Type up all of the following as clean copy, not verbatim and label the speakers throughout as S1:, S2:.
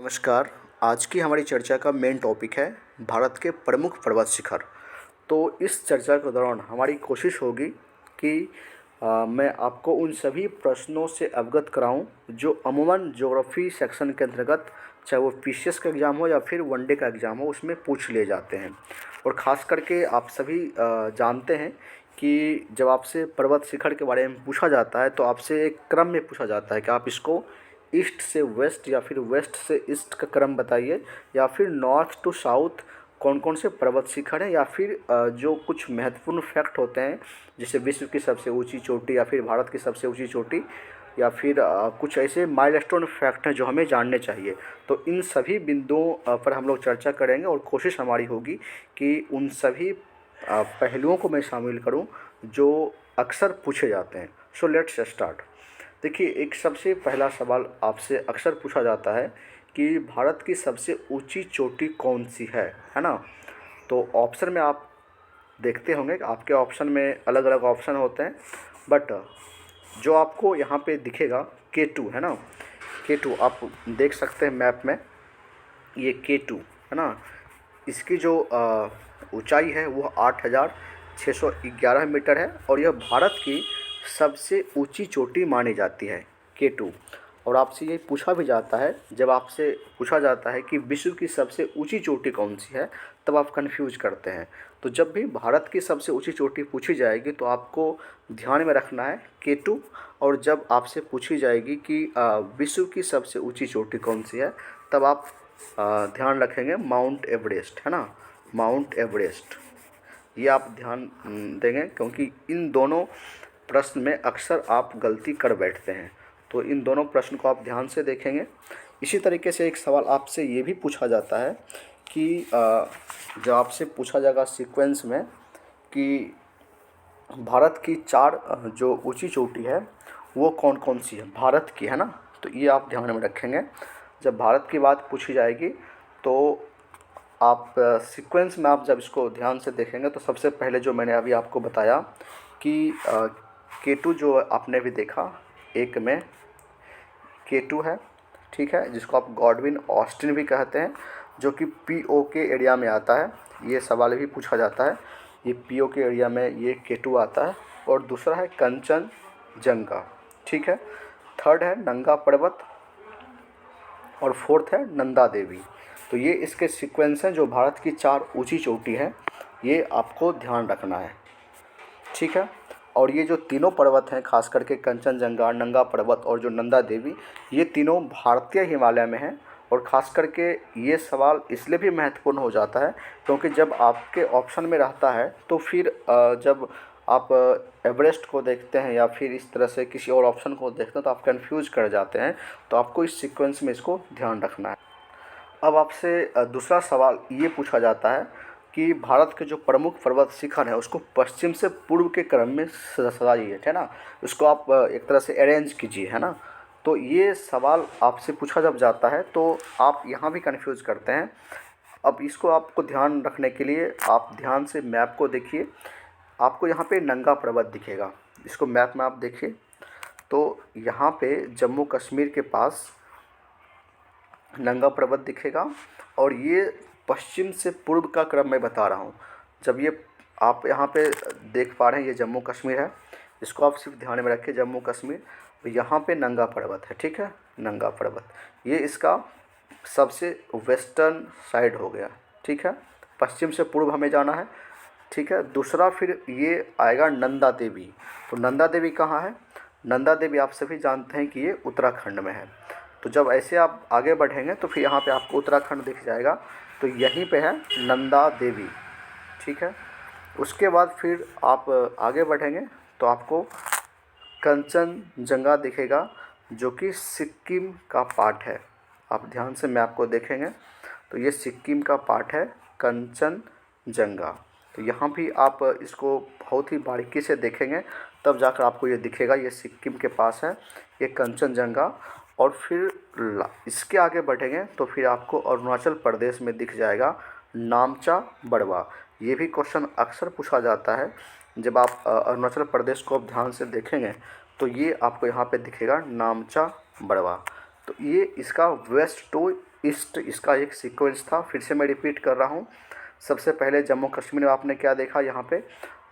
S1: नमस्कार। आज की हमारी चर्चा का मेन टॉपिक है भारत के प्रमुख पर्वत शिखर। तो इस चर्चा के दौरान हमारी कोशिश होगी कि मैं आपको उन सभी प्रश्नों से अवगत कराऊं जो अमूमन ज्योग्राफी सेक्शन के अंतर्गत, चाहे वो पीसीएस का एग्ज़ाम हो या फिर वनडे का एग्ज़ाम हो, उसमें पूछ लिए जाते हैं। और ख़ास करके आप सभी जानते हैं कि जब आपसे पर्वत शिखर के बारे में पूछा जाता है तो आपसे एक क्रम में पूछा जाता है कि आप इसको ईस्ट से वेस्ट या फिर वेस्ट से ईस्ट का क्रम बताइए, या फिर नॉर्थ टू साउथ कौन कौन से पर्वत शिखर हैं, या फिर जो कुछ महत्वपूर्ण फैक्ट होते हैं जैसे विश्व की सबसे ऊंची चोटी या फिर भारत की सबसे ऊंची चोटी, या फिर कुछ ऐसे माइलस्टोन फैक्ट हैं जो हमें जानने चाहिए। तो इन सभी बिंदुओं पर हम लोग चर्चा करेंगे और कोशिश हमारी होगी कि उन सभी पहलुओं को मैं शामिल करूं जो अक्सर पूछे जाते हैं। So let's start. देखिए, एक सबसे पहला सवाल आपसे अक्सर पूछा जाता है कि भारत की सबसे ऊंची चोटी कौन सी है ना। तो ऑप्शन में आप देखते होंगे कि आपके ऑप्शन में अलग अलग ऑप्शन होते हैं, बट जो आपको यहाँ पे दिखेगा K2 है ना। K2 आप देख सकते हैं मैप में, ये K2 है ना। इसकी जो ऊंचाई है वो 8,611 मीटर है और यह भारत की सबसे ऊंची चोटी मानी जाती है K2। और आपसे ये पूछा भी जाता है, जब आपसे पूछा जाता है कि विश्व की सबसे ऊंची चोटी कौन सी है, तब आप कंफ्यूज करते हैं। तो जब भी भारत की सबसे ऊंची चोटी पूछी जाएगी तो आपको ध्यान में रखना है K2। और जब आपसे पूछी जाएगी कि विश्व की सबसे ऊंची चोटी कौन सी है, तब आप ध्यान रखेंगे माउंट एवरेस्ट है ना, माउंट एवरेस्ट। ये आप ध्यान देंगे, क्योंकि इन दोनों प्रश्न में अक्सर आप गलती कर बैठते हैं। तो इन दोनों प्रश्न को आप ध्यान से देखेंगे। इसी तरीके से एक सवाल आपसे ये भी पूछा जाता है कि जब आपसे पूछा जाएगा सीक्वेंस में कि भारत की 4 जो ऊंची चोटी है वो कौन कौन सी है भारत की, है ना। तो ये आप ध्यान में रखेंगे। जब भारत की बात पूछी जाएगी तो आप सीक्वेंस में आप जब इसको ध्यान से देखेंगे तो सबसे पहले जो मैंने अभी आपको बताया कि K2 जो आपने भी देखा, एक में K2 है, ठीक है, जिसको आप गॉडविन ऑस्टिन भी कहते हैं, जो कि POK एरिया में आता है। ये सवाल भी पूछा जाता है, ये POK एरिया में ये K2 आता है। और दूसरा है कंचनजंगा, ठीक है। थर्ड है नंगा पर्वत और फोर्थ है नंदा देवी। तो ये इसके सीक्वेंस हैं जो भारत की 4 ऊंची चोटी हैं, ये आपको ध्यान रखना है, ठीक है। और ये जो तीनों पर्वत हैं, खास करके कंचनजंगा, नंगा पर्वत और जो नंदा देवी, ये तीनों भारतीय हिमालय में हैं। और ख़ास करके ये सवाल इसलिए भी महत्वपूर्ण हो जाता है क्योंकि जब आपके ऑप्शन में रहता है तो फिर जब आप एवरेस्ट को देखते हैं या फिर इस तरह से किसी और ऑप्शन को देखते हैं तो आप कंफ्यूज कर जाते हैं। तो आपको इस सीक्वेंस में इसको ध्यान रखना है। अब आपसे दूसरा सवाल ये पूछा जाता है कि भारत के जो प्रमुख पर्वत शिखर है उसको पश्चिम से पूर्व के क्रम में सजाइए, है ना। उसको आप एक तरह से अरेंज कीजिए, है ना। तो ये सवाल आपसे पूछा जब जाता है तो आप यहाँ भी कंफ्यूज करते हैं। अब इसको आपको ध्यान रखने के लिए आप ध्यान से मैप को देखिए। आपको यहाँ पे नंगा पर्वत दिखेगा, इसको मैप में आप देखिए। तो यहाँ पे जम्मू कश्मीर के पास नंगा पर्वत दिखेगा और ये पश्चिम से पूर्व का क्रम मैं बता रहा हूँ। जब ये आप यहाँ पे देख पा रहे हैं, ये जम्मू कश्मीर है, इसको आप सिर्फ ध्यान में रखिए, जम्मू कश्मीर। यहाँ पे नंगा पर्वत है, ठीक है, नंगा पर्वत ये इसका सबसे वेस्टर्न साइड हो गया, ठीक है। पश्चिम से पूर्व हमें जाना है, ठीक है। दूसरा फिर ये आएगा नंदा देवी। तो नंदा देवी कहाँ है? नंदा देवी आप सभी जानते हैं कि ये उत्तराखंड में है। तो जब ऐसे आप आगे बढ़ेंगे तो फिर यहाँ पे आपको उत्तराखंड दिख जाएगा। तो यहीं पे है नंदा देवी, ठीक है। उसके बाद फिर आप आगे बढ़ेंगे तो आपको कंचनजंगा दिखेगा, जो कि सिक्किम का पार्ट है। आप ध्यान से मैप को देखेंगे तो ये सिक्किम का पार्ट है कंचनजंगा। तो यहाँ भी आप इसको बहुत ही बारीकी से देखेंगे तब जाकर आपको ये दिखेगा, ये सिक्किम के पास है ये कंचनजंगा। और फिर इसके आगे बढ़ेंगे तो फिर आपको अरुणाचल प्रदेश में दिख जाएगा नामचा बड़वा। ये भी क्वेश्चन अक्सर पूछा जाता है। जब आप अरुणाचल प्रदेश को आप ध्यान से देखेंगे तो ये आपको यहाँ पे दिखेगा नामचा बड़वा। तो ये इसका वेस्ट टू ईस्ट इसका एक सीक्वेंस था। फिर से मैं रिपीट कर रहा हूँ। सबसे पहले जम्मू कश्मीर में आपने क्या देखा, यहाँ पे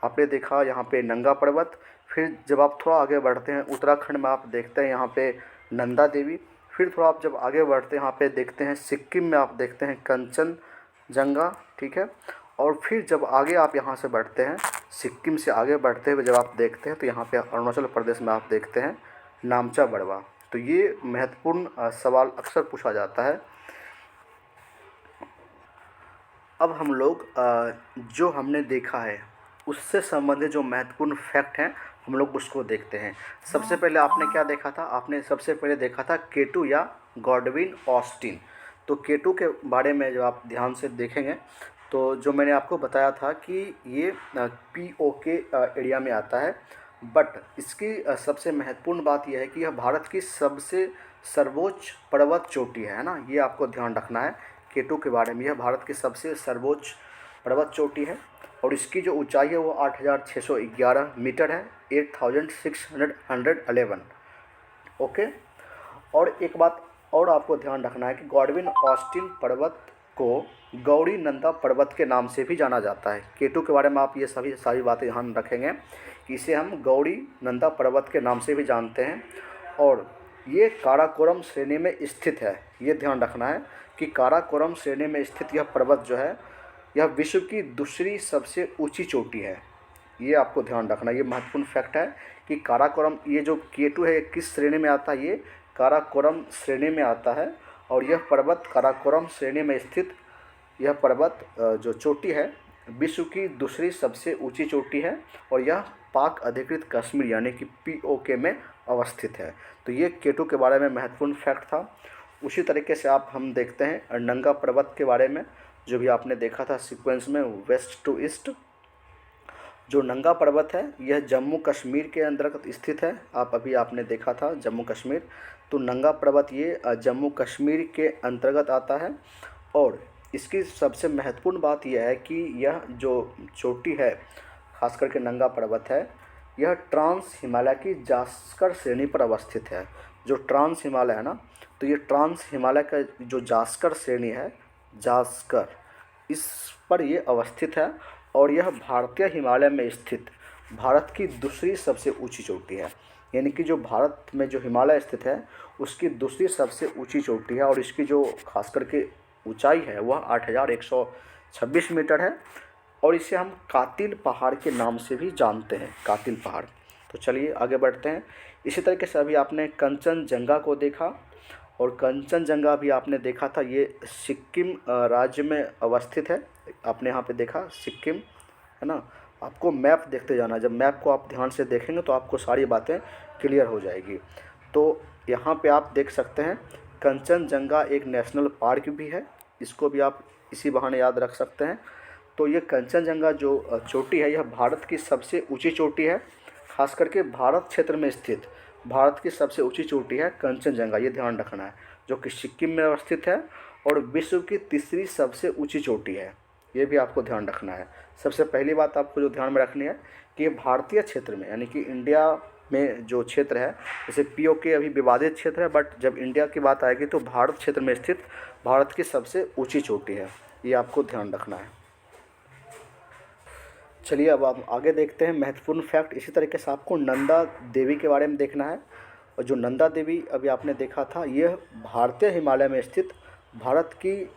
S1: आपने देखा यहाँ पे नंगा पर्वत। फिर जब आप थोड़ा आगे बढ़ते हैं उत्तराखंड में आप देखते हैं यहाँ पे नंदा देवी। फिर थोड़ा आप जब आगे बढ़ते हैं यहाँ पे देखते हैं सिक्किम में आप देखते हैं कंचनजंगा, ठीक है। और फिर जब आगे आप यहाँ से बढ़ते हैं, सिक्किम से आगे बढ़ते हुए जब आप देखते हैं तो यहाँ पे अरुणाचल प्रदेश में आप देखते हैं नामचा बड़वा। तो ये महत्वपूर्ण सवाल अक्सर पूछा जाता है। अब हम लोग जो हमने देखा है उससे संबंधित जो महत्वपूर्ण फैक्ट हैं हम लोग उसको देखते हैं। सबसे पहले आपने क्या देखा था, आपने सबसे पहले देखा था केटू या गॉडविन ऑस्टिन। तो केटू के बारे में जब आप ध्यान से देखेंगे तो जो मैंने आपको बताया था कि ये POK एरिया में आता है। बट इसकी सबसे महत्वपूर्ण बात यह है कि यह भारत की सबसे सर्वोच्च पर्वत चोटी है ना, ये आपको ध्यान रखना है केटू के बारे में। यह भारत की सबसे सर्वोच्च पर्वत चोटी है और इसकी जो ऊंचाई है वो 8611 मीटर है, 8611। ओके। और एक बात और आपको ध्यान रखना है कि गॉडविन ऑस्टिन पर्वत को गौरी नंदा पर्वत के नाम से भी जाना जाता है। केटू के बारे में आप ये सारी बातें ध्यान रखेंगे कि इसे हम गौरी नंदा पर्वत के नाम से भी जानते हैं। और ये काराकोरम श्रेणी में स्थित है। ये ध्यान रखना है कि काराकोरम श्रेणी में स्थित यह पर्वत जो है यह विश्व की दूसरी सबसे ऊंची चोटी है। ये आपको ध्यान रखना, ये महत्वपूर्ण फैक्ट है कि काराकोरम, ये जो केटू है किस श्रेणी में आता है, ये काराकोरम श्रेणी में आता है। और यह पर्वत काराकोरम श्रेणी में स्थित यह पर्वत जो चोटी है विश्व की दूसरी सबसे ऊंची चोटी है और यह पाक अधिकृत कश्मीर यानी कि POK में अवस्थित है। तो ये केटू के बारे में महत्वपूर्ण फैक्ट था। उसी तरीके से आप हम देखते हैं नंगा पर्वत के बारे में, जो भी आपने देखा था सीक्वेंस में वेस्ट टू ईस्ट। जो नंगा पर्वत है यह जम्मू कश्मीर के अंतर्गत स्थित है। अभी आपने देखा था जम्मू कश्मीर, तो नंगा पर्वत ये जम्मू कश्मीर के अंतर्गत आता है। और इसकी सबसे महत्वपूर्ण बात यह है कि यह जो चोटी है खास करके नंगा पर्वत है, यह ट्रांस हिमालय की जास्कर श्रेणी पर अवस्थित है। जो ट्रांस हिमालय है ना, तो ये ट्रांस हिमालय का जो जास्कर श्रेणी है, जास्कर, इस पर ये अवस्थित है। और यह भारतीय हिमालय में स्थित भारत की दूसरी सबसे ऊंची चोटी है। यानी कि जो भारत में जो हिमालय स्थित है उसकी दूसरी सबसे ऊंची चोटी है। और इसकी जो खास करके ऊंचाई है वह 8126 मीटर है। और इसे हम कातिल पहाड़ के नाम से भी जानते हैं, कातिल पहाड़। तो चलिए आगे बढ़ते हैं। इसी तरीके से अभी आपने कंचनजंगा को देखा और कंचनजंगा भी आपने देखा था, ये सिक्किम राज्य में अवस्थित है। आपने यहाँ पे देखा सिक्किम, है ना। आपको मैप देखते जाना, जब मैप को आप ध्यान से देखेंगे तो आपको सारी बातें क्लियर हो जाएगी। तो यहाँ पे आप देख सकते हैं कंचनजंगा एक नेशनल पार्क भी है, इसको भी आप इसी बहाने याद रख सकते हैं। तो ये कंचनजंगा जो चोटी है यह भारत की सबसे ऊंची चोटी है। खास करके भारत क्षेत्र में स्थित भारत की सबसे ऊंची चोटी है कंचनजंगा, ये ध्यान रखना है, जो कि सिक्किम में अवस्थित है और विश्व की तीसरी सबसे ऊंची चोटी है। ये भी आपको ध्यान रखना है। सबसे पहली बात आपको जो ध्यान में रखनी है कि भारतीय क्षेत्र में यानी कि इंडिया में जो क्षेत्र है, जैसे POK अभी विवादित क्षेत्र है, बट जब इंडिया की बात आएगी तो भारत क्षेत्र में स्थित भारत की सबसे ऊंची चोटी है। ये आपको ध्यान रखना है। चलिए अब आप आगे देखते हैं महत्वपूर्ण फैक्ट। इसी तरीके से आपको नंदा देवी के बारे में देखना है। और जो नंदा देवी अभी आपने देखा था यह भारतीय हिमालय में स्थित भारत की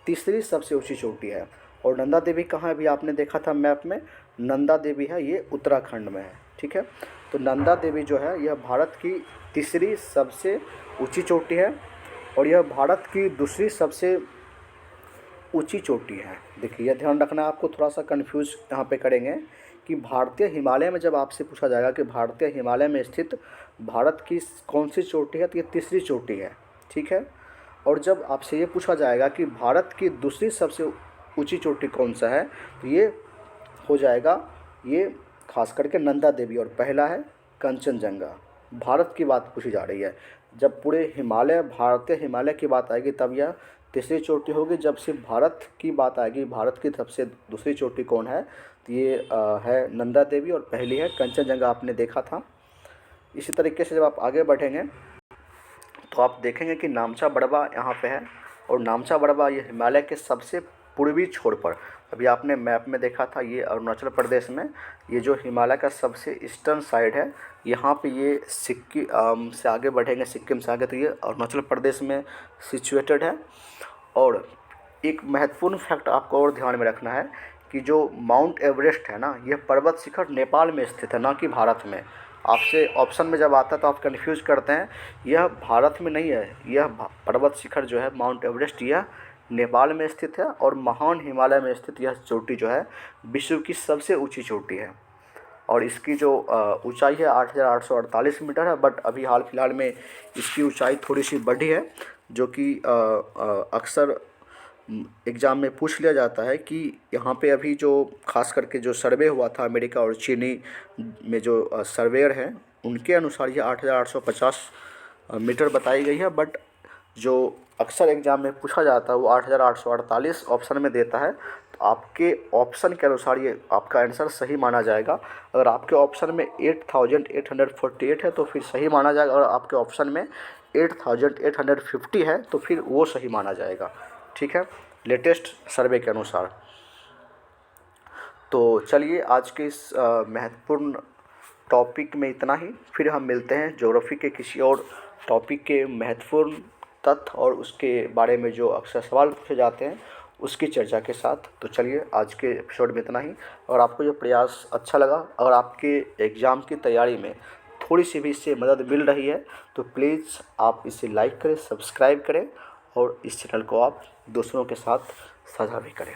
S1: तीसरी सबसे ऊंची चोटी है। और नंदा देवी कहाँ है, अभी आपने देखा था मैप में, नंदा देवी है ये उत्तराखंड में है, ठीक है। तो नंदा देवी जो है यह भारत की तीसरी सबसे ऊंची चोटी है और यह भारत की दूसरी सबसे ऊंची चोटी है। देखिए यह ध्यान रखना, आपको थोड़ा सा कंफ्यूज यहाँ पे करेंगे कि भारतीय हिमालय में जब आपसे पूछा जाएगा कि भारतीय हिमालय में स्थित भारत की कौन सी चोटी है, तो ये तीसरी चोटी है, ठीक है। और जब आपसे ये पूछा जाएगा कि भारत की दूसरी सबसे ऊंची चोटी कौन सा है, तो ये हो जाएगा ये खास करके नंदा देवी और पहला है कंचनजंगा। भारत की बात पूछी जा रही है, जब पूरे हिमालय भारतीय हिमालय की बात आएगी तब यह तीसरी चोटी होगी। जब सिर्फ भारत की बात आएगी, भारत की सबसे दूसरी चोटी कौन है, तो ये है नंदा देवी और पहली है कंचनजंगा, आपने देखा था। इसी तरीके से जब आप आगे बढ़ेंगे तो आप देखेंगे कि नामचा बड़वा यहाँ पे है। और नामचा बरवा ये हिमालय के सबसे पूर्वी छोर पर, अभी आपने मैप में देखा था ये अरुणाचल प्रदेश में, ये जो हिमालय का सबसे ईस्टर्न साइड है यहाँ पे ये सिक्किम से आगे बढ़ेंगे, सिक्किम से आगे तो ये अरुणाचल प्रदेश में सिचुएटेड है। और एक महत्वपूर्ण फैक्ट आपको और ध्यान में रखना है कि जो माउंट एवरेस्ट है ना, यह पर्वत शिखर नेपाल में स्थित है, ना कि भारत में। आपसे ऑप्शन में जब आता है तो आप कन्फ्यूज करते हैं, यह भारत में नहीं है, यह पर्वत शिखर जो है माउंट एवरेस्ट यह नेपाल में स्थित है। और महान हिमालय में स्थित यह चोटी जो है विश्व की सबसे ऊंची चोटी है। और इसकी जो ऊंचाई है 8,848 मीटर है, बट अभी हाल फिलहाल में इसकी ऊंचाई थोड़ी सी बढ़ी है, जो कि अक्सर एग्ज़ाम में पूछ लिया जाता है कि यहाँ पे अभी जो खास करके जो सर्वे हुआ था अमेरिका और चीनी में जो सर्वेयर हैं उनके अनुसार ये 8,850 मीटर बताई गई है, बट जो अक्सर एग्ज़ाम में पूछा जाता है वो 8,848 ऑप्शन में देता है। तो आपके ऑप्शन के अनुसार ये आपका आंसर सही माना जाएगा। अगर आपके ऑप्शन में 8,848 है तो फिर सही माना जाएगा, और आपके ऑप्शन में 8,850 है तो फिर वो सही माना जाएगा। ठीक है, लेटेस्ट सर्वे के अनुसार। तो चलिए आज के इस महत्वपूर्ण टॉपिक में इतना ही, फिर हम मिलते हैं ज्योग्राफी के किसी और टॉपिक के महत्वपूर्ण तथ्य और उसके बारे में जो अक्सर सवाल पूछे जाते हैं उसकी चर्चा के साथ। तो चलिए आज के एपिसोड में इतना ही। अगर आपको ये प्रयास अच्छा लगा, अगर आपके एग्ज़ाम की तैयारी में थोड़ी सी भी इससे मदद मिल रही है तो प्लीज़ आप इसे लाइक करें, सब्सक्राइब करें और इस चैनल को आप दूसरों के साथ साझा भी करें।